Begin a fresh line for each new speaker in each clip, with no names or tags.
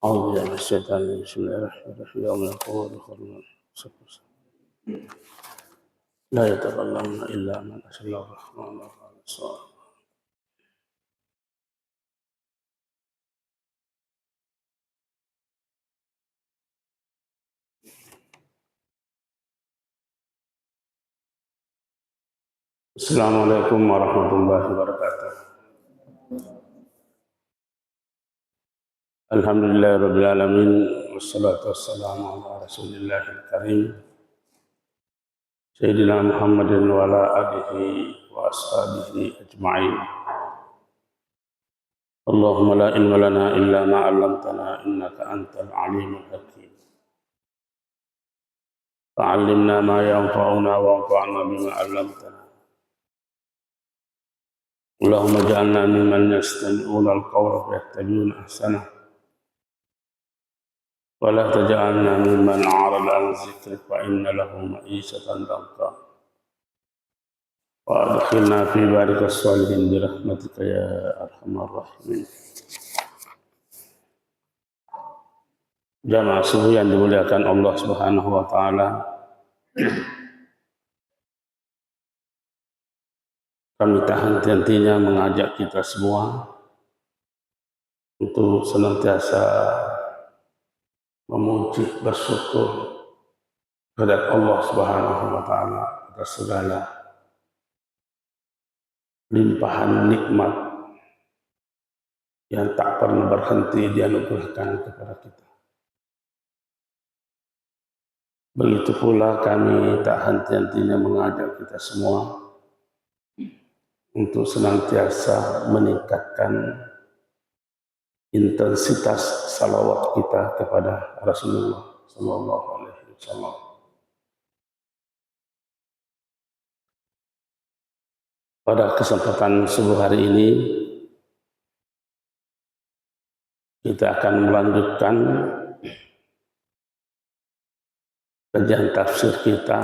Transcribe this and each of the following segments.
أعوذ بالله من الشيطان الرجيم بسم الله الرحمن الرحيم يوم يقول لا يتكلمون إلا من أشهد الرحمن وقال الصواب. Assalamualaikum warahmatullahi wabarakatuh. Alhamdulillahirabbil alamin wassalatu wassalamu ala rasulillahil karim sayyidina Muhammadin wa ala alihi wa ashabihi ajma'in. Allahumma la ilma lana illa ma 'allamtana innaka antal alimul hakim. Fa'allimna ma yanfa'una wanfa'na bima 'allamtana. Allahumma ja'alna mimman yastami'una al-qawla fayattabi'una ahsanah. Wa la taj'alna mimman 'arada 'an dzikri fa inna lahu ma'isatan dhanka. Wa adkhilna fi ibadikas shalihin bi rahmatika ya arhamar rahimin. Jamaah subuh yang dimuliakan Allah Subhanahu wa taala. Kami tak henti-hentinya mengajak kita semua untuk senantiasa memuji, bersyukur kepada Allah Subhanahu wa taala atas segala limpahan nikmat yang tak pernah berhenti dianugerahkan kepada kita. Begitu pula kami tak henti-hentinya mengajak kita semua untuk senantiasa meningkatkan intensitas salawat kita kepada Rasulullah Sallallahu Alaihi Wasallam. Pada kesempatan subuh hari ini kita akan melanjutkan kajian tafsir kita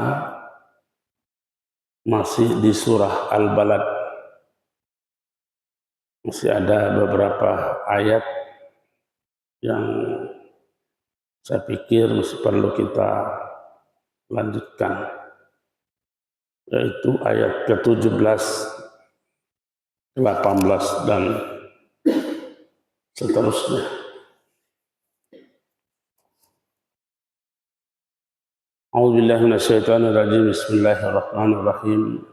masih di surah Al-Balad. Masih ada beberapa ayat yang saya pikir masih perlu kita lanjutkan, yaitu ayat ke-17, 18 dan seterusnya. A'udzubillahi minasyaitonirrajim. Bismillahirrahmanirrahim.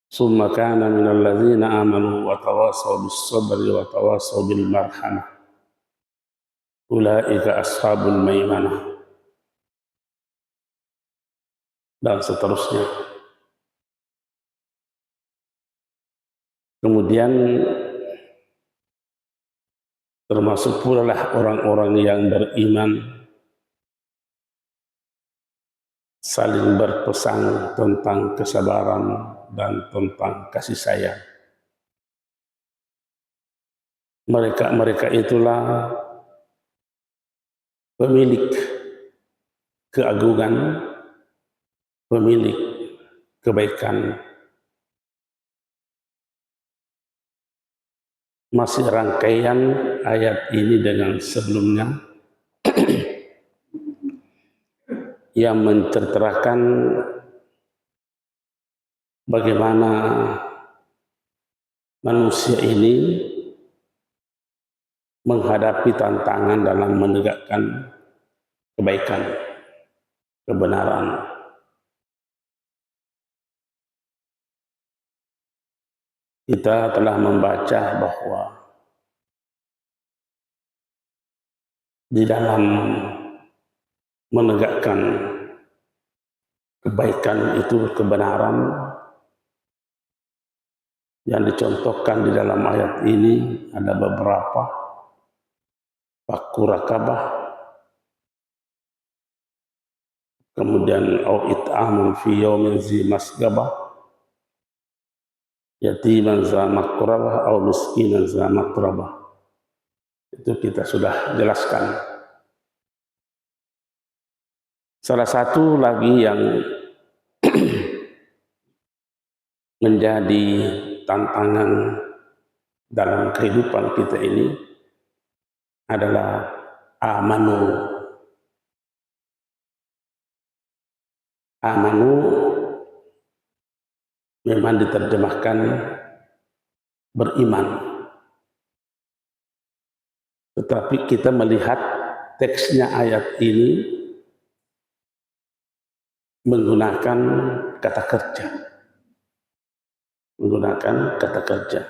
Summa kana minal ladzina amanu wa tawasaw bis sabri wa tawasaw bil marhamah. Ulaika ashabul maimanah. Dan seterusnya. Kemudian termasuk pula lah orang-orang yang beriman saling berpesan tentang kesabaran dan tentang kasih sayang. Mereka itulah pemilik keagungan, pemilik kebaikan. Masih rangkaian ayat ini dengan sebelumnya yang menceritakan bagaimana manusia ini menghadapi tantangan dalam menegakkan kebaikan, kebenaran. Kita telah membaca bahwa di dalam menegakkan kebaikan itu, kebenaran yang dicontohkan di dalam ayat ini ada beberapa. Fakku rakabah, kemudian au it'amun fi yaumin zi masgabah, yatiman za makrabah au miskinan za makrabah. Itu kita sudah jelaskan. Salah satu lagi yang menjadi tantangan dalam kehidupan kita ini adalah amanu. Amanu memang diterjemahkan beriman. Tetapi kita melihat teksnya ayat ini menggunakan kata kerja. Menggunakan kata kerja.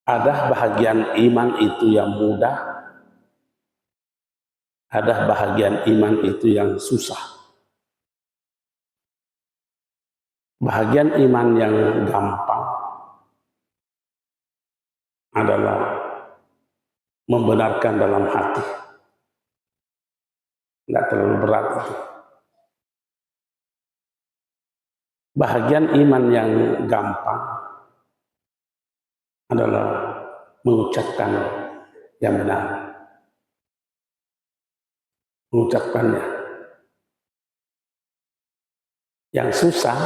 Ada bahagian iman itu yang mudah, ada bahagian iman itu yang susah. Bahagian iman yang gampang adalah membenarkan dalam hati. Tidak terlalu berat itu. Bahagian iman yang gampang adalah mengucapkan yang benar. Mengucapkannya. Yang susah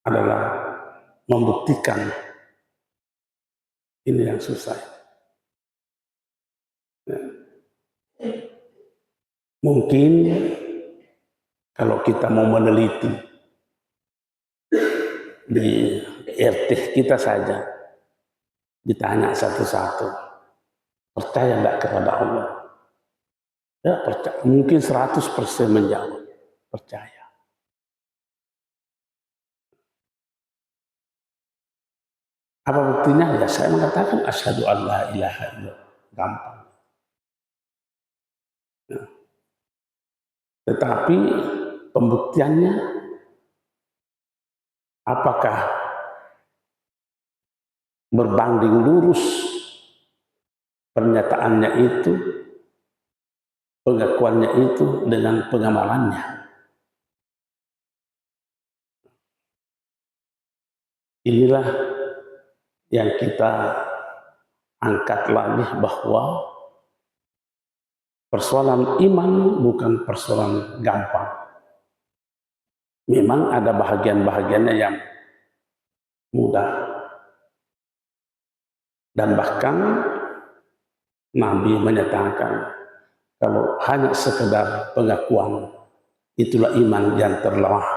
adalah membuktikan. Ini yang susah. Mungkin kalau kita mau meneliti di RT kita saja, ditanya satu-satu, percaya enggak kepada Allah? Ya percaya, mungkin 100% menjawab, percaya. Apa buktinya? Ya saya mengatakan asyhadu an la ilaha illallah. Gampang. Ya. Tetapi pembuktiannya apakah berbanding lurus pernyataannya itu, pengakuannya itu dengan pengamalannya? Inilah yang kita angkat lagi, bahwa persoalan iman bukan persoalan gampang. Memang ada bahagian-bahagiannya yang mudah. Dan bahkan Nabi menyatakan kalau hanya sekedar pengakuan itulah iman yang terlemah.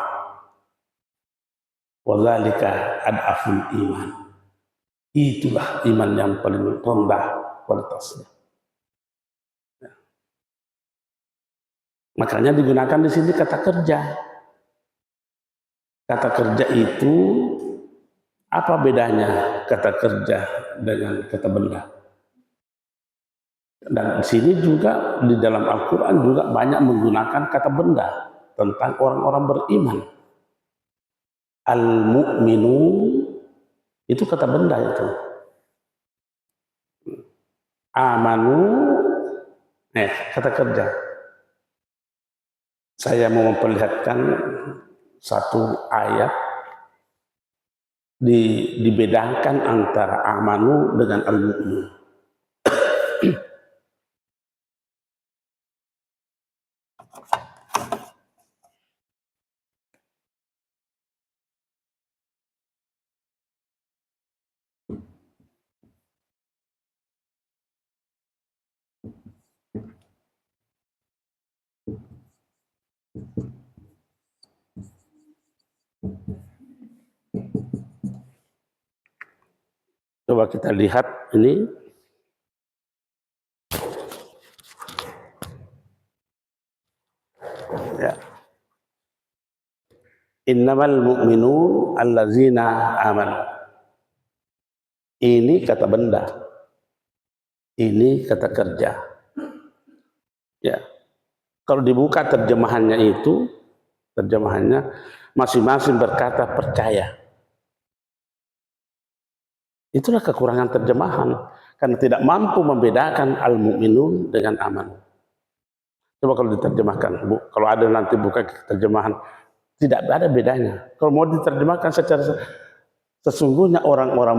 Wadzalika ad'aful iman. Itulah iman yang paling rendah kualitasnya. Ya. Makanya digunakan di sini kata kerja. Kata kerja itu apa bedanya kata kerja dengan kata benda? Dan di sini juga di dalam Al-Quran juga banyak menggunakan kata benda tentang orang-orang beriman. Al-mu'minun itu kata benda itu. Amanu, kata kerja. Saya mau memperlihatkan satu ayat dibedakan antara amanu dengan al-mu'min. Coba kita lihat ini. Ya. Innamal mu'minun allazina amanu. Ini kata benda. Ini kata kerja. Ya. Kalau dibuka terjemahannya itu, masing-masing berkata percaya. Itulah kekurangan terjemahan, karena tidak mampu membedakan al-mu'minun dengan aman. Coba kalau diterjemahkan, Bu, kalau ada nanti buka terjemahan, tidak ada bedanya. Kalau mau diterjemahkan secara sesungguhnya orang-orang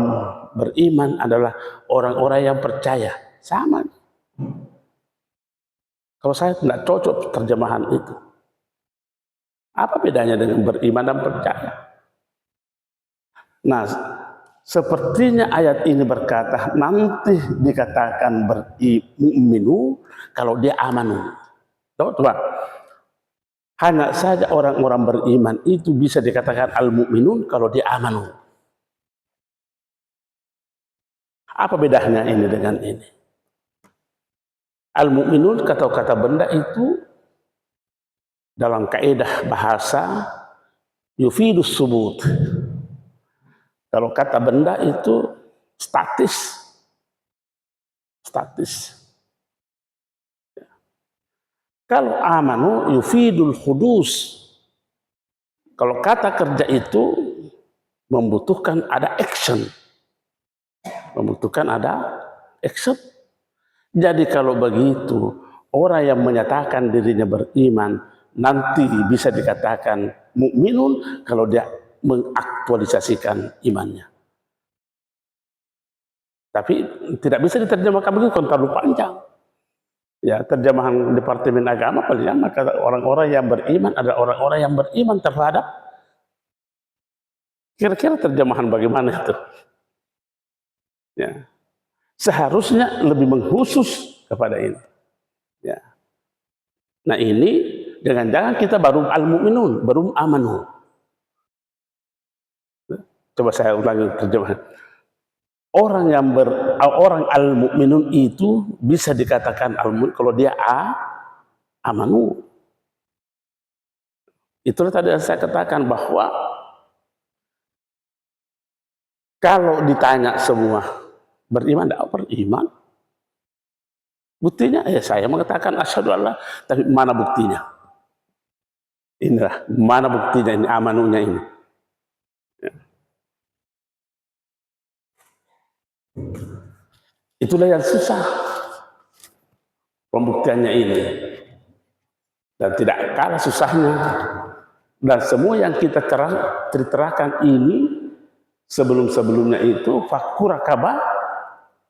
beriman adalah orang-orang yang percaya. Sama. Kalau saya tidak cocok terjemahan itu. Apa bedanya dengan beriman dan percaya? Nah, sepertinya ayat ini berkata nanti dikatakan bermukminu kalau dia amanu. Coba, hanya saja orang-orang beriman itu bisa dikatakan al-mu'minun kalau dia amanu. Apa bedanya ini dengan ini? Al-mu'minun kata-kata benda itu dalam kaidah bahasa yufidus subut. Kalau kata benda itu statis. Kalau amanu yufidul khudus. Kalau kata kerja itu membutuhkan ada action. Jadi kalau begitu, orang yang menyatakan dirinya beriman nanti bisa dikatakan mukminun kalau dia mengaktualisasikan imannya. Tapi tidak bisa diterjemahkan begitu, kan terlalu panjang. Ya, terjemahan Departemen Agama paling maka orang-orang yang beriman adalah orang-orang yang beriman terhadap. Kira-kira terjemahan bagaimana itu? Ya. Seharusnya lebih mengkhusus kepada ini. Ya. Nah ini jangan-jangan kita baru al-mu'minun, baru amanu. Coba saya ulangi terjemahan. Orang al-mu'minun itu bisa dikatakan al-mu'min kalau dia amanu. Itulah tadi saya katakan bahwa kalau ditanya semua beriman, tidak beriman. Buktinya, saya mengatakan asyhadu alla, tapi mana buktinya? Inilah, mana buktinya ini, amanunya ini. Ya. Itulah yang susah pembuktiannya ini. Dan tidak kalah susahnya. Dan semua yang kita terangkan ini, sebelum-sebelumnya itu, fakurakabah,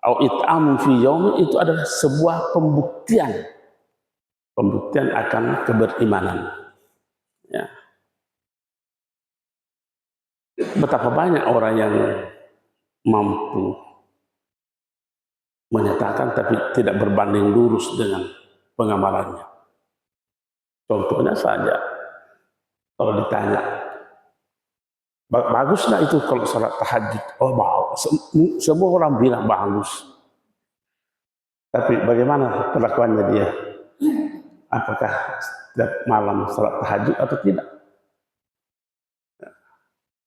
au it'amun fi yaumin, itu adalah sebuah pembuktian akan keberimanan. Ya. Betapa banyak orang yang mampu menyatakan tapi tidak berbanding lurus dengan pengamalannya. Contohnya saja, kalau ditanya, baguslah itu kalau salat tahajud. Oh, bagus. Semua orang bilang bagus. Tapi bagaimana perlakuannya dia? Apakah setiap malam salat tahajud atau tidak?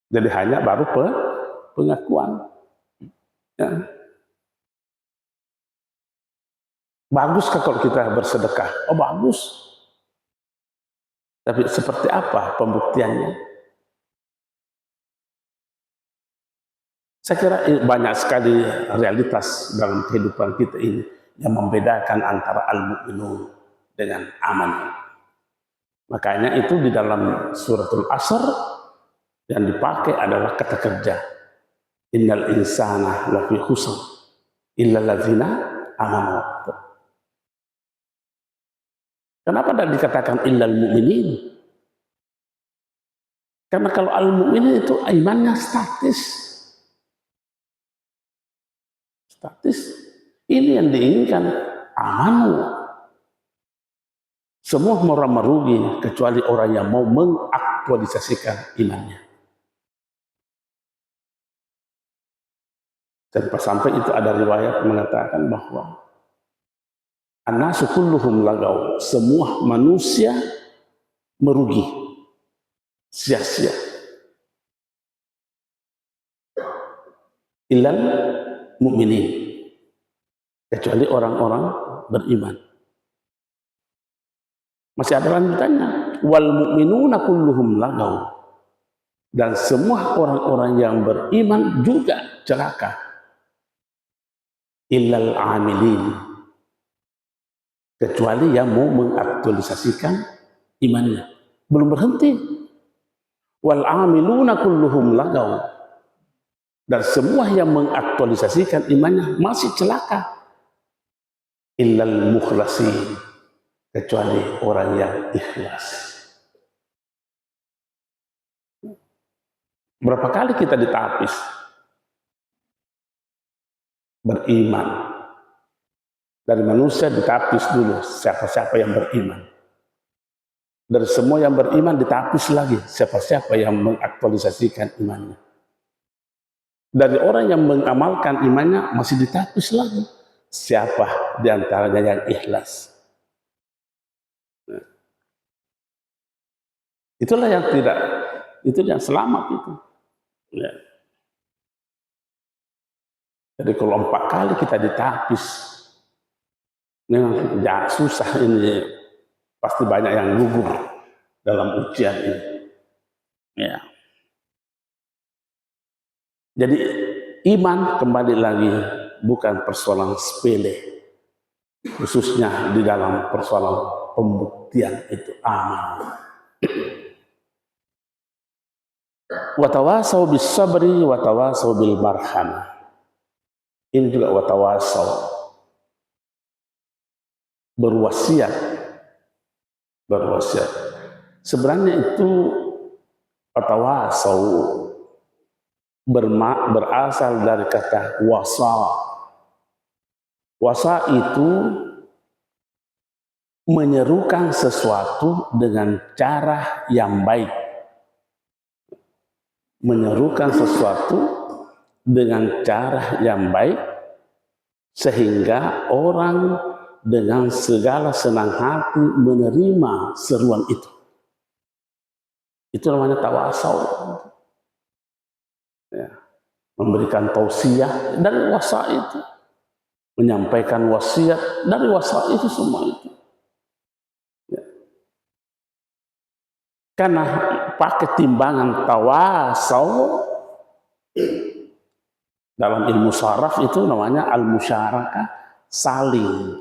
Jadi hanya baru pengakuan. Ya. Baguskah kalau kita bersedekah? Oh, bagus. Tapi seperti apa pembuktiannya? Saya kira banyak sekali realitas dalam kehidupan kita ini yang membedakan antara al-mu'minun dengan aman. Makanya itu di dalam suratul Asr yang dipakai adalah kata kerja. Innal insana lafi khusr illa allazina amanu. Kenapa tidak dikatakan illal mu'minin? Karena kalau al-mu'minin itu imannya statis. Ini yang diinginkan amanu. Semua orang merugi kecuali orang yang mau mengaktualisasikan imannya. Dan sampai itu ada riwayat mengatakan bahwa an-nasu kulluhum lagaw, semua manusia merugi, sia-sia. Illal mu'minin, kecuali orang-orang beriman. Masih ada lanjutannya, wal mu'minuna kulluhum lagaw, dan semua orang-orang yang beriman juga celaka. Illal amilin, kecuali yang mau mengaktualisasikan imannya. Belum berhenti. Wal amiluna kulluhum lagaw, dan semua yang mengaktualisasikan imannya masih celaka. Illal mukhlasin, kecuali orang yang ikhlas. Berapa kali kita ditapis? beriman. Dari manusia ditapis dulu siapa-siapa yang beriman. Dari semua yang beriman ditapis lagi siapa-siapa yang mengaktualisasikan imannya. Dari orang yang mengamalkan imannya masih ditapis lagi siapa di antaranya yang ikhlas. Nah, itulah yang tidak, itu yang selamat itu. Ya. Jadi kalau 4 kali kita ditapis, memang ya susah ini, pasti banyak yang gugur dalam ujian ini. Ya. Jadi iman kembali lagi bukan persoalan sepele, khususnya di dalam persoalan pembuktian itu amal. Watawasau bis sabri watawasau bil marham. Ini juga watawasau, berwasiat. Sebenarnya itu watawasau berasal dari kata wasa. Wasa itu menyerukan sesuatu dengan cara yang baik. Menyerukan sesuatu dengan cara yang baik sehingga orang dengan segala senang hati menerima seruan itu. Itu namanya tawasau. Ya. Memberikan tausiah dari wasa itu, menyampaikan wasiat dari wasa itu semua itu. Ya. Karena pakai timbangan tawasau dalam ilmu syaraf itu namanya al-musyarakah, saling.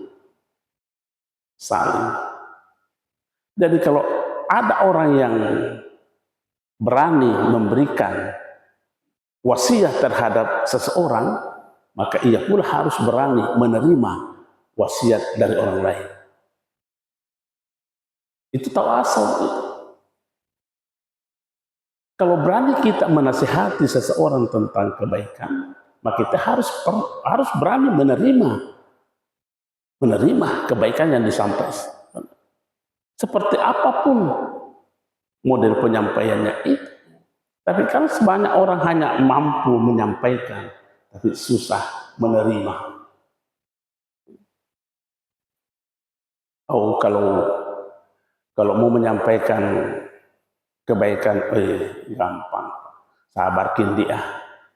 Jadi kalau ada orang yang berani memberikan wasiat terhadap seseorang, maka ia pula harus berani menerima wasiat dari orang lain. Itu tawasau itu. Kalau berani kita menasihati seseorang tentang kebaikan, maka kita harus berani menerima kebaikan yang disampaikan. Seperti apapun model penyampaiannya itu. Tapi kan sebanyak orang hanya mampu menyampaikan, tapi susah menerima. Oh, kalau mau menyampaikan kebaikan, gampang. Sabarkin dia.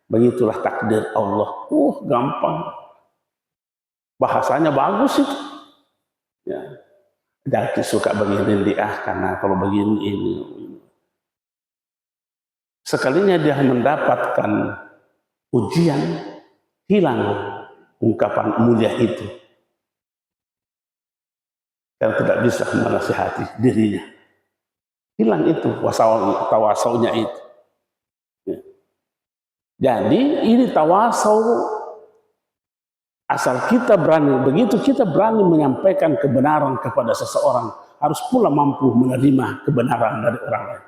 Begitulah takdir Allah. Gampang. Bahasanya bagus itu. Ya. Jangan suka begini dia, karena kalau begini ini. Sekalinya dia mendapatkan ujian, hilang ungkapan mulia itu. Karena tidak bisa menasihati dirinya. Hilang itu tawasaunya itu. Ya. Jadi ini tawasau asal kita berani, begitu kita berani menyampaikan kebenaran kepada seseorang, harus pula mampu menerima kebenaran dari orang lain.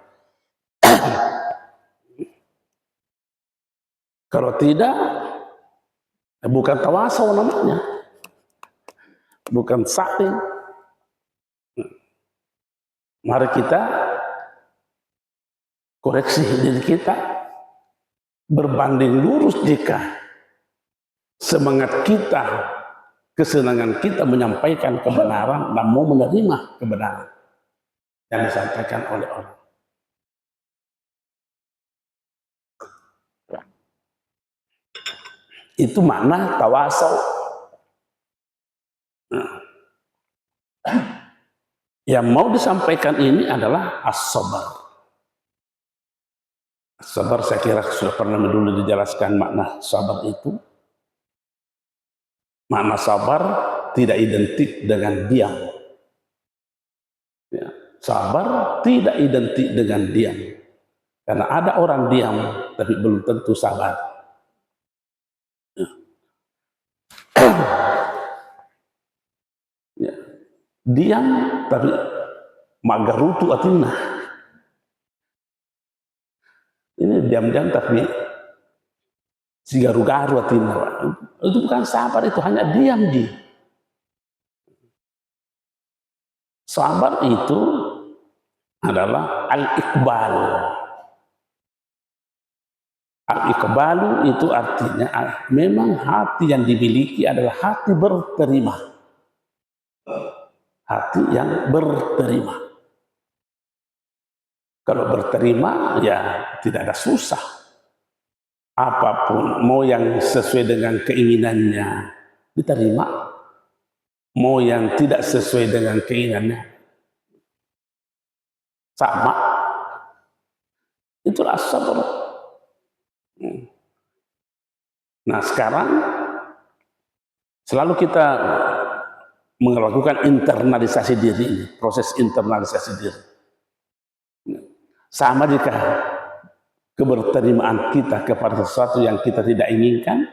Kalau tidak, bukan tawasau namanya, bukan saling. Mari kita koreksi diri kita, berbanding lurus jika semangat kita, kesenangan kita menyampaikan kebenaran dan mau menerima kebenaran yang disampaikan oleh orang. Itu makna tawasau. Yang mau disampaikan ini adalah as-sabar. Sabar saya kira sudah pernah dulu dijelaskan makna sabar itu. Makna sabar tidak identik dengan diam. Ya, sabar tidak identik dengan diam. Karena ada orang diam tapi belum tentu sabar. Ya. Diam tapi magarutu atina. Ini diam-diam tapi si garu-garu atina. Itu bukan sabar, itu hanya diam ji. Sabar itu adalah al-iqbal. Al-iqbalu itu artinya memang hati yang dimiliki adalah hati berterima. Hati yang berterima. Kalau berterima ya tidak ada susah. Apapun, mau yang sesuai dengan keinginannya diterima, mau yang tidak sesuai dengan keinginannya sama. Itulah sabar. Nah sekarang selalu kita melakukan internalisasi diri ini, proses internalisasi diri. Sama jika keberterimaan kita kepada sesuatu yang kita tidak inginkan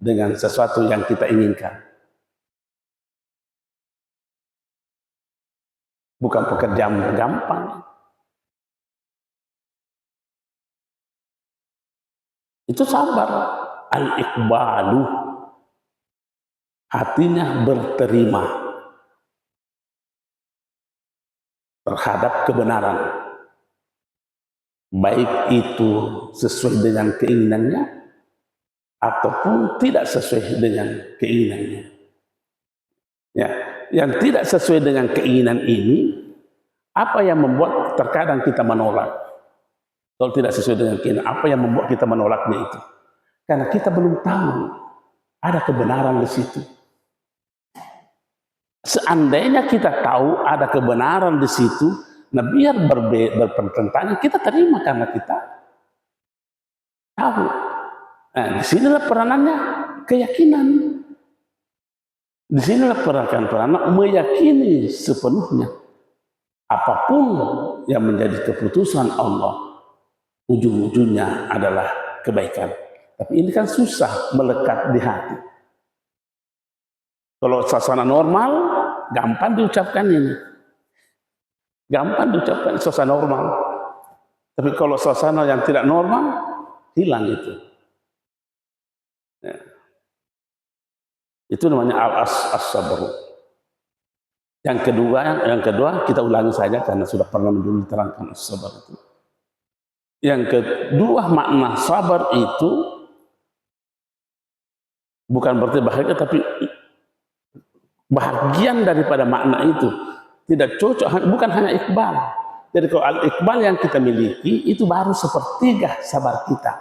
dengan sesuatu yang kita inginkan. Bukan pekerjaan gampang. Itu sabar. Al-iqbalu. Hatinya berterima terhadap kebenaran. Baik itu sesuai dengan keinginannya ataupun tidak sesuai dengan keinginannya. Ya, yang tidak sesuai dengan keinginan ini, apa yang membuat terkadang kita menolak? Kalau tidak sesuai dengan keinginan, apa yang membuat kita menolaknya itu? Karena kita belum tahu ada kebenaran di situ. Seandainya kita tahu ada kebenaran di situ, nah biar berpertentangan, kita terima karena kita tahu. Nah, disinilah peranannya keyakinan. Disinilah peranan meyakini sepenuhnya apapun yang menjadi keputusan Allah, ujung-ujungnya adalah kebaikan. Tapi ini kan susah melekat di hati. Kalau suasana normal, gampang diucapkan ini. Gampang diucapkan suasana normal. Tapi kalau suasana yang tidak normal, hilang itu. Ya. Itu namanya al-as-sabr. Yang kedua kita ulangi saja karena sudah pernah dulu diterangkan as-sabr itu. Yang kedua makna sabar itu bukan berarti bahagia, tapi bahagian daripada makna itu. Tidak cocok, bukan hanya iqbal. Jadi kalau al-iqbal yang kita miliki itu baru sepertiga sabar kita.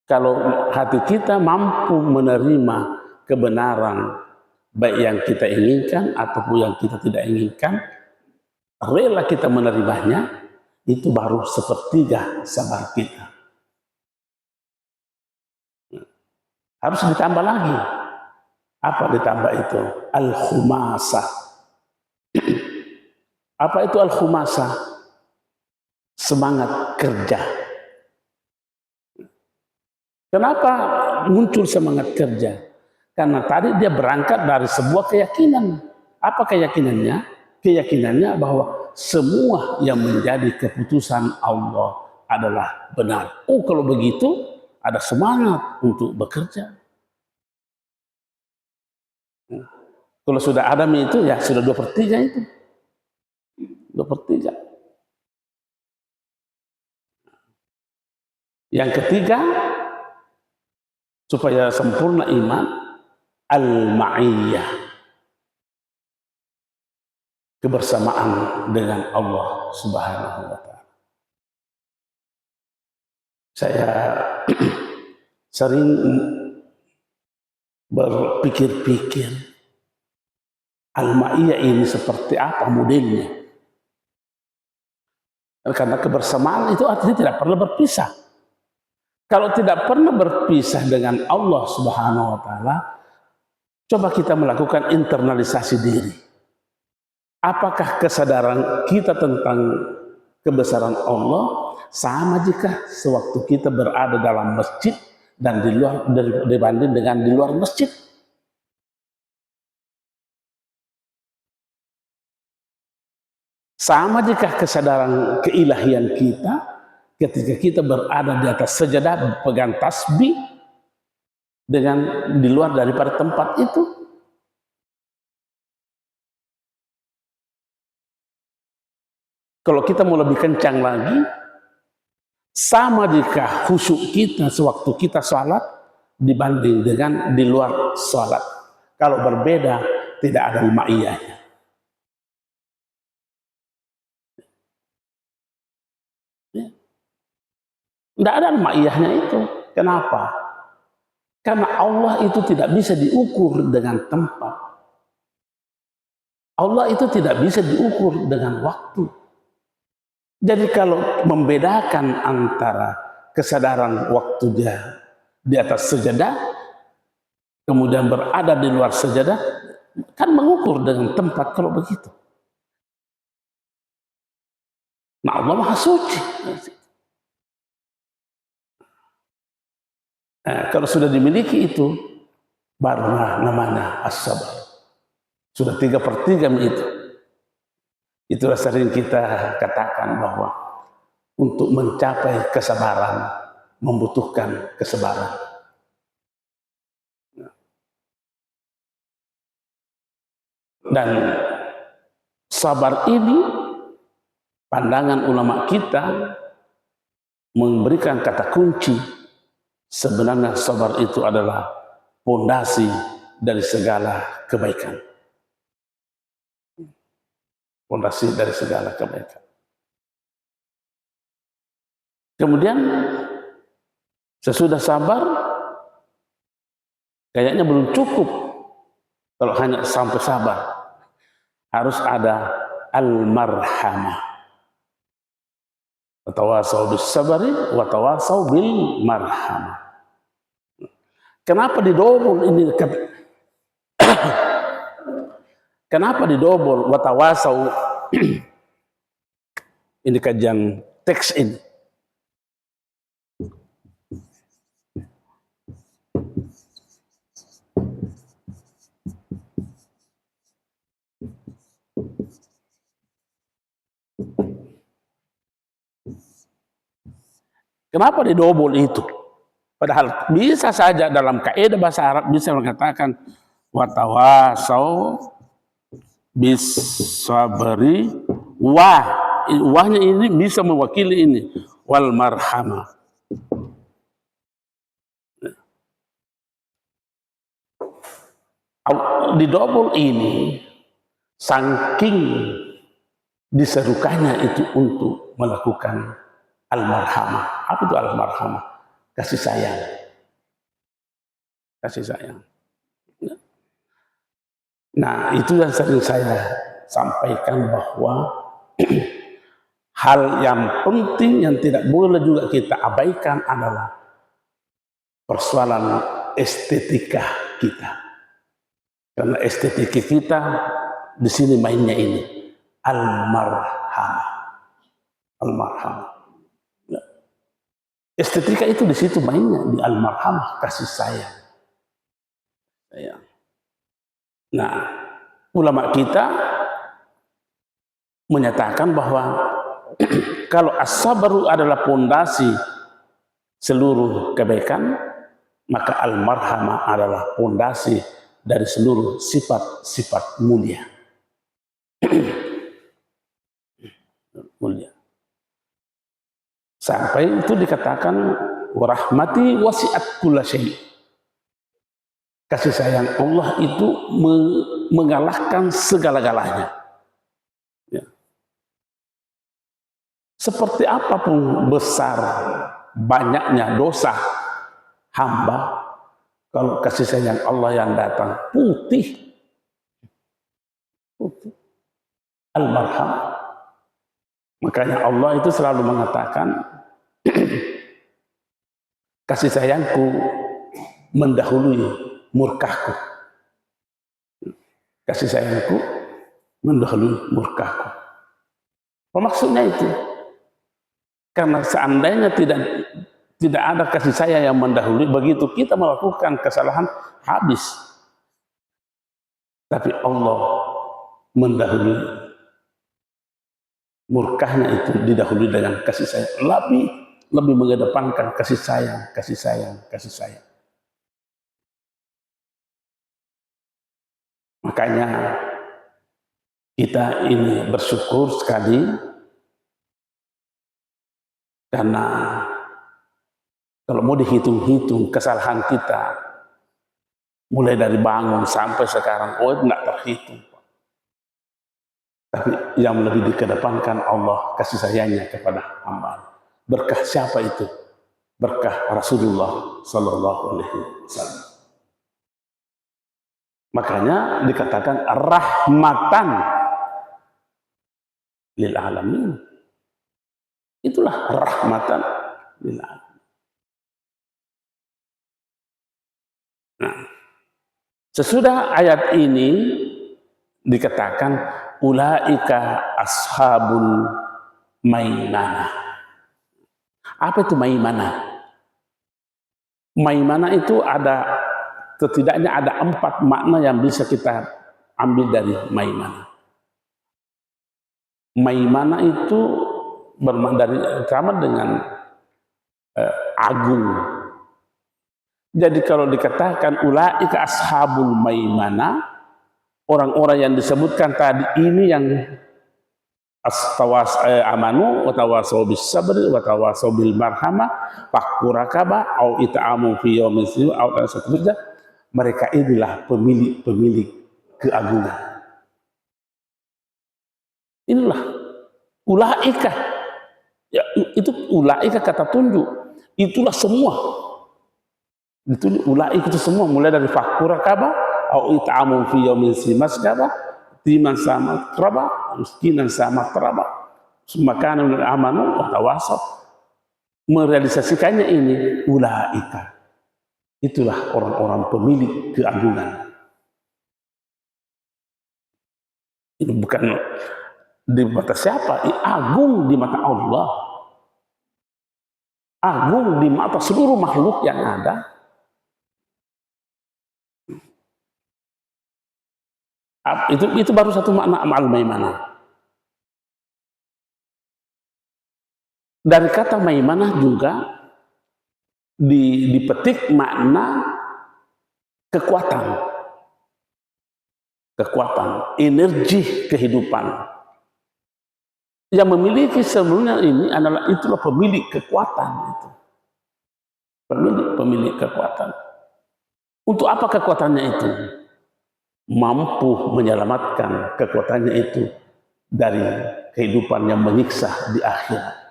Kalau hati kita mampu menerima kebenaran baik yang kita inginkan ataupun yang kita tidak inginkan, rela kita menerimanya, itu baru sepertiga sabar kita. Harus ditambah lagi. Apa ditambah itu? Al-khumasah. Apa itu al-khumasah? Semangat kerja. Kenapa muncul semangat kerja? Karena tadi dia berangkat dari sebuah keyakinan. Apa keyakinannya? Keyakinannya bahwa semua yang menjadi keputusan Allah adalah benar. Oh, kalau begitu ada semangat untuk bekerja. Kalau sudah ada itu ya sudah 2/3 itu. 2/3. Yang ketiga, supaya sempurna iman, al-ma'iyyah, kebersamaan dengan Allah Subhanahu wa Ta'ala. Saya sering berpikir-pikir, al-ma'iyyah ini seperti apa modelnya? Karena kebersamaan itu artinya tidak pernah berpisah. Kalau tidak pernah berpisah dengan Allah Subhanahu wa Ta'ala, coba kita melakukan internalisasi diri. Apakah kesadaran kita tentang kebesaran Allah sama jika sewaktu kita berada dalam masjid dan di luar dibanding dengan di luar masjid? Sama jika kesadaran keilahian kita ketika kita berada di atas sajadah pegang tasbih dengan di luar daripada tempat itu. Kalau kita mau lebih kencang lagi, sama jika khusyuk kita sewaktu kita sholat dibanding dengan di luar sholat. Kalau berbeda, tidak ada ma'iyahnya. Tidak ada ma'iyahnya itu. Kenapa? Karena Allah itu tidak bisa diukur dengan tempat. Allah itu tidak bisa diukur dengan waktu. Jadi kalau membedakan antara kesadaran waktu dia di atas sajadah, kemudian berada di luar sajadah, kan mengukur dengan tempat kalau begitu. Nah, Allah Maha Suci. Nah, kalau sudah dimiliki itu, barulah namanya as-sabar. Sudah 3/3 itu. Itulah sering kita katakan bahwa untuk mencapai kesabaran membutuhkan kesabaran. Dan sabar ini pandangan ulama kita memberikan kata kunci. Sebenarnya sabar itu adalah pondasi dari segala kebaikan. Fondasi dari segala kebaikan. Kemudian sesudah sabar, kayaknya belum cukup kalau hanya sampai sabar. Harus ada al-marhamah. Watawasau bis sabari, watawasau bil marhamah. Kenapa didobol ini? Kenapa didobol watawasau? Ini kajian teks ini. Kenapa didobol itu? Padahal bisa saja dalam kaidah bahasa Arab bisa mengatakan watawasau bis sabri, wahnya ini bisa mewakili ini wal marhamah. Di double ini saking diserukannya itu untuk melakukan al-marhamah. Apa itu al-marhamah? Kasih sayang. Kasih sayang. Nah, itu yang sering saya sampaikan bahwa hal yang penting yang tidak boleh juga kita abaikan adalah persoalan estetika kita. Karena estetika kita di sini mainnya ini al-marhamah. Al-marhamah. Estetika itu di situ mainnya di al-marhamah, kasih sayang. Nah, ulama kita menyatakan bahwa kalau as-sabru adalah pondasi seluruh kebaikan, maka al-marhamah adalah pondasi dari seluruh sifat-sifat mulia. Mulia. Sampai itu dikatakan warahmati wasi'at kulla syai'. Kasih sayang Allah itu mengalahkan segala-galanya. Ya. Seperti apapun besar banyaknya dosa hamba, kalau kasih sayang Allah yang datang putih, putih. Al-marham. Makanya Allah itu selalu mengatakan kasih sayangku mendahului murkahku. Kasih sayangku mendahului murkahku. Apa maksudnya itu? Karena seandainya tidak ada kasih sayang yang mendahului, begitu kita melakukan kesalahan habis. Tapi Allah mendahului, murkahnya itu didahului dengan kasih sayang. lebih mengedepankan kasih sayang, kasih sayang, kasih sayang. Makanya kita ini bersyukur sekali karena kalau mau dihitung-hitung kesalahan kita mulai dari bangun sampai sekarang, tidak terhitung. Tapi yang lebih dikedepankan Allah kasih sayangnya kepada hamba. Berkah siapa itu? Berkah Rasulullah Sallallahu Alaihi Wasallam. Makanya dikatakan rahmatan lil alamin. Itulah rahmatan lil alamin. Nah, sesudah ayat ini dikatakan ulaika ashabul maimanah. Apa itu maimanah? Maimanah itu setidaknya ada 4 makna yang bisa kita ambil dari maimanah. Maimanah itu bermakna sama dengan agung. Jadi kalau dikatakan ulaika ashabul maimanah, orang-orang yang disebutkan tadi ini yang amanu wa tawasaw bis sabri wa tawasaw bil marhamah fakku rakabah au ita'amu fi yaumin au dan seterusnya, mereka inilah pemilik keagungan. Inilah ulaika, ya, itu ulaika kata tunjuk, itulah semua. Itu ulaika itu semua, mulai dari fakku rakabah au ita'amu fi yaumin simaskabah, timan sama teraba, miskinan sama teraba, makanan amanu wa tawasaw. Merealisasikannya ini ulaika. Itulah orang-orang pemilik keagungan. Ini bukan di mata siapa, ini agung di mata Allah. Agung di mata seluruh makhluk yang ada. Itu baru satu makna al-maimanah. Dari kata maimanah juga dipetik makna kekuatan, energi kehidupan. Yang memiliki sebelumnya ini adalah itulah pemilik kekuatan itu. Pemilik kekuatan. Untuk apa kekuatannya itu? Mampu menyelamatkan kekuatannya itu dari kehidupan yang menyiksa di akhirat.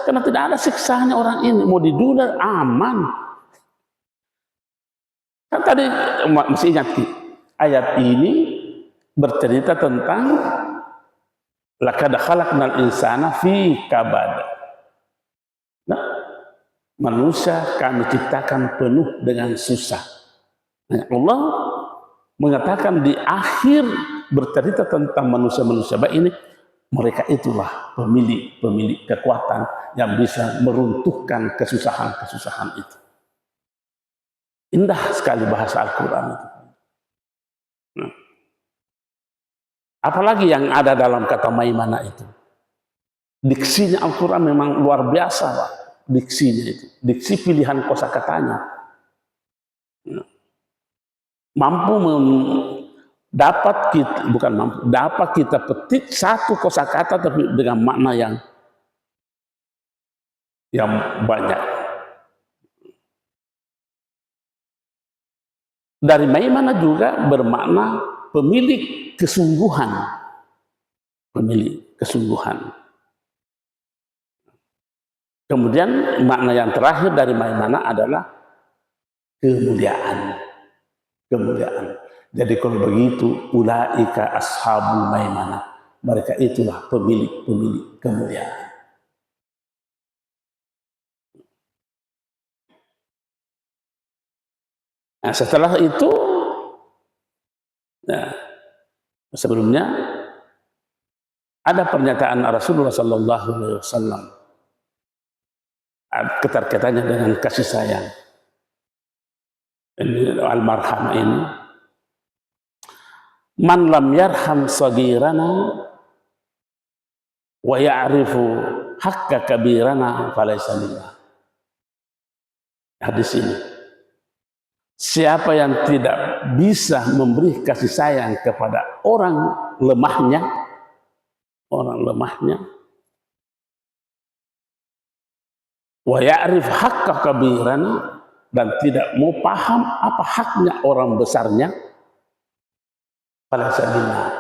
Karena tidak ada siksanya orang ini. Mau di dunia aman. Kan tadi masih ingat ayat ini bercerita tentang laqad khalaqnal insana fi kabad. Nah, manusia kami ciptakan penuh dengan susah. Nah, Allah mengatakan di akhir bercerita tentang manusia-manusia baik ini, mereka itulah pemilik kekuatan yang bisa meruntuhkan kesusahan itu. Indah sekali bahasa Al-Quran itu. Nah, apalagi yang ada dalam kata maimanah itu. Diksinya Al-Quran memang luar biasa, Pak. Diksinya itu. Diksi pilihan kosakatanya. Nah, dapat kita petik satu kosakata tapi dengan makna yang banyak. Dari maimanah juga bermakna pemilik kesungguhan. Kemudian makna yang terakhir dari maimanah adalah kemuliaan. Jadi kalau begitu ulaika ashabul maimanah, mereka itulah pemilik kemuliaan. Nah, setelah itu, nah, sebelumnya ada pernyataan Rasulullah Sallallahu Alaihi Wasallam keterkaitannya dengan kasih sayang. Ini al-marhamah ini. Man lam yarham sagirana wa ya'rifu hakka kabirana falaysa minna. Hadis ini, siapa yang tidak bisa memberi kasih sayang kepada orang lemahnya, wa ya'rif hakka kabirana, dan tidak mau paham apa haknya orang besarnya, falaysa minna,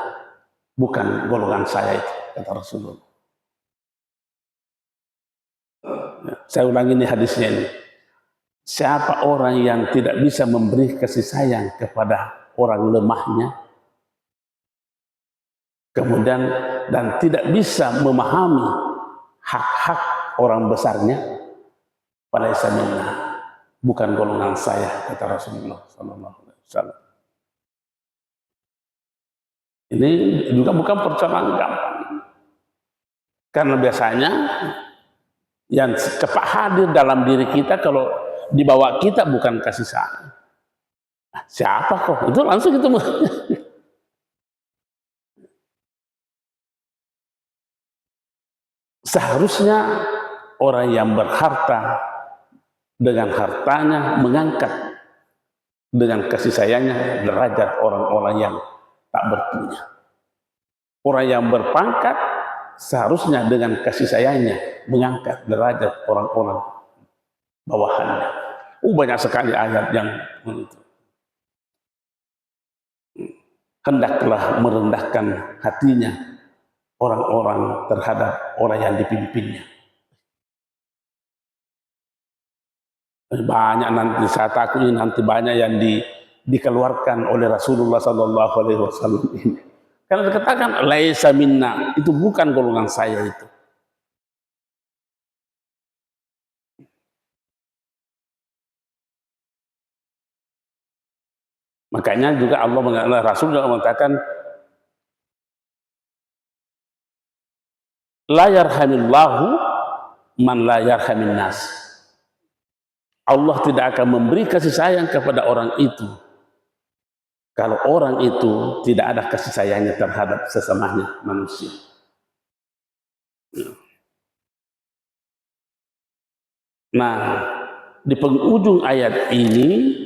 bukan golongan saya itu, kata Rasulullah. Saya ulangi ini hadisnya ini. Siapa orang yang tidak bisa memberi kasih sayang kepada orang lemahnya, kemudian dan tidak bisa memahami hak-hak orang besarnya, falaysa minna, bukan golongan saya, kata Rasulullah SAW. Ini juga bukan persoalan gampang, karena biasanya yang cepat hadir dalam diri kita kalau dibawa kita bukan kasih sayang. Siapa kok? Itu langsung itu. Seharusnya orang yang berharta dengan hartanya mengangkat dengan kasih sayangnya derajat orang-orang yang tak berpunya. Orang yang berpangkat seharusnya dengan kasih sayangnya mengangkat derajat orang-orang bawahannya. Banyak sekali ayat yang itu. Hendaklah merendahkan hatinya orang-orang terhadap orang yang dipimpinnya. Banyak nanti, saya takut ini nanti banyak yang dikeluarkan oleh Rasulullah SAW ini. Karena dikatakan laisa minna, itu bukan golongan saya itu. Makanya juga Rasul juga mengatakan la yarhamillahu man la yarhamin nas. Allah tidak akan memberi kasih sayang kepada orang itu kalau orang itu tidak ada kasih sayangnya terhadap sesamanya manusia. Nah, di penghujung ayat ini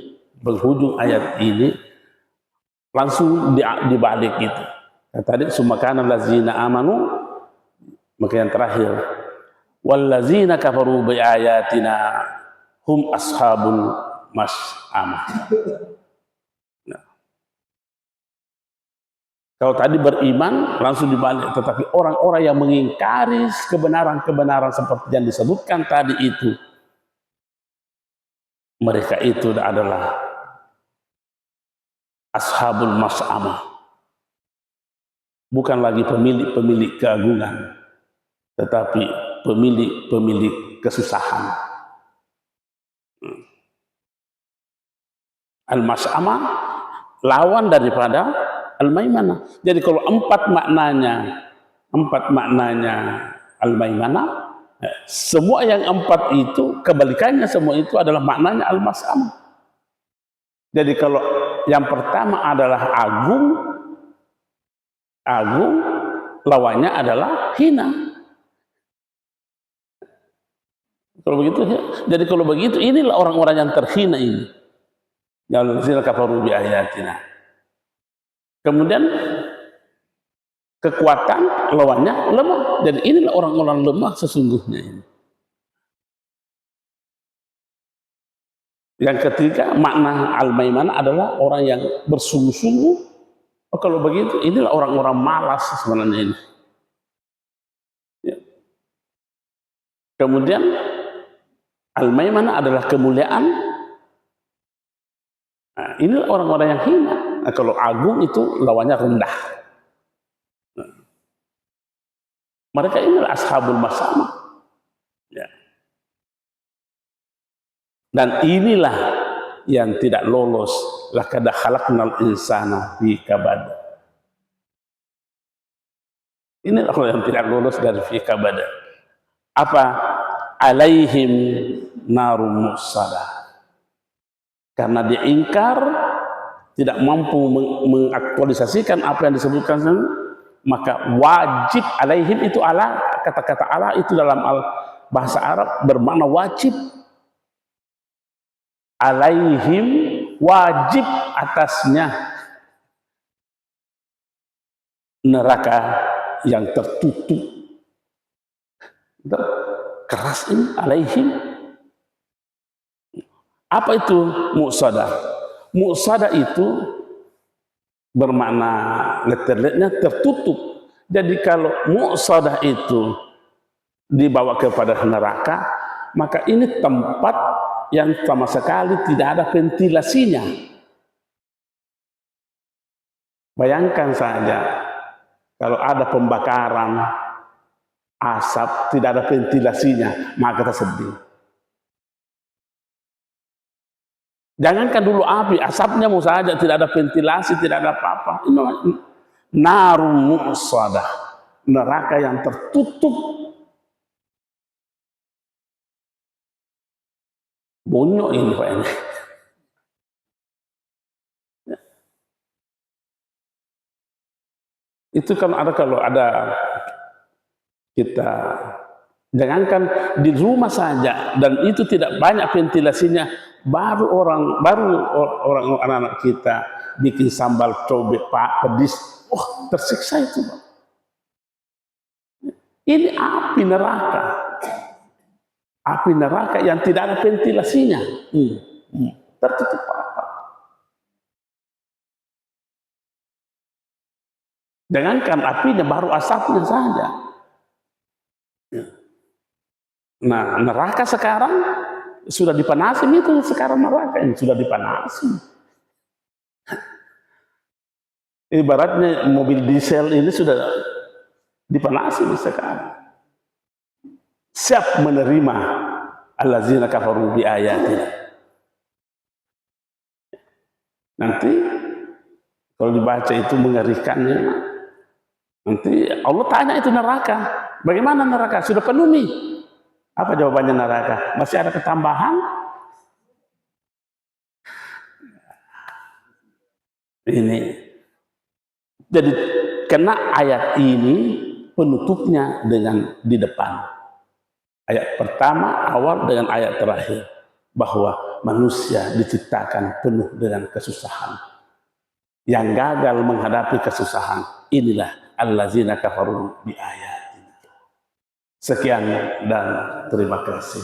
langsung dibalik itu. Nah, tadi sumakana lazina amanu, maka yang terakhir wallazina kafaru bi ayatina hum ashabul mas'amah. Nah, kalau tadi beriman langsung dibalik, tetapi orang-orang yang mengingkari kebenaran-kebenaran seperti yang disebutkan tadi itu, mereka itu adalah ashabul mas'amah, bukan lagi pemilik keagungan, tetapi pemilik kesusahan. Al-mas'amah lawan daripada al-maimanah. Jadi kalau empat maknanya al-maimanah, semua yang empat itu kebalikannya, semua itu adalah maknanya al-mas'amah. Jadi kalau yang pertama adalah agung, lawannya adalah hina. Kalau begitu, jadi kalau begitu inilah orang-orang yang terhina ini. Allazina kafaru bi ayatina. Kemudian kekuatan lawannya lemah. Jadi inilah orang-orang lemah sesungguhnya ini. Yang ketiga, makna al-maimanah adalah orang yang bersungguh-sungguh. Kalau begitu, inilah orang-orang malas sebenarnya ini. Ya. Kemudian al-maimanah adalah kemuliaan. Nah, inilah orang-orang yang hina. Nah, kalau agung itu lawannya rendah. Nah, mereka inilah ashabul mas'amah. Ya. Dan inilah yang tidak lolos. Laqad khalaqnal insana fi kabad. Inilah yang tidak lolos dari fi kabad. Apa? Alaihim narum musadah. Karena dia ingkar, tidak mampu mengaktualisasikan apa yang disebutkan, maka wajib alaihim itu ala kata-kata ala itu dalam bahasa Arab bermakna wajib. Alaihim, wajib atasnya neraka yang tertutup. Keras ini, alaihim. Apa itu muqsadah? Muqsadah itu bermakna letternya tertutup. Jadi kalau muqsadah itu dibawa kepada neraka, maka ini tempat yang sama sekali tidak ada ventilasinya. Bayangkan saja kalau ada pembakaran asap tidak ada ventilasinya, maka kita sedih. Jangankan dulu api, asapnya mau saja tidak ada ventilasi, tidak ada apa-apa. Narun muqsadah, neraka yang tertutup. Bonyok ini Pak ini. Itu kan ada kalau ada kita, jangankan di rumah saja dan itu tidak banyak ventilasinya, baru orang anak-anak kita bikin sambal cobek Pak pedis, tersiksa itu Pak. Ini api neraka. Api neraka yang tidak ada ventilasinya. Tertutup apa? Jangankan apinya, baru asapnya saja. Nah, neraka sekarang sudah dipanasi itu sekarang neraka ini sudah dipanasi. Ibaratnya mobil diesel ini sudah dipanasi sekarang. Siap menerima allazina kafaru bi ayatina. Nanti kalau dibaca itu mengerikannya. Nanti Allah tanya itu neraka. Bagaimana neraka? Sudah penuh nih. Apa jawabannya neraka? Masih ada ketambahan? Ini. Jadi kena ayat ini penutupnya dengan di depan. Ayat pertama awal dengan ayat terakhir bahwa manusia diciptakan penuh dengan kesusahan. Yang gagal menghadapi kesusahan inilah allazina kafaru bi ayatina. Sekian dan terima kasih.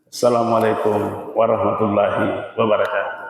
Assalamualaikum warahmatullahi wabarakatuh.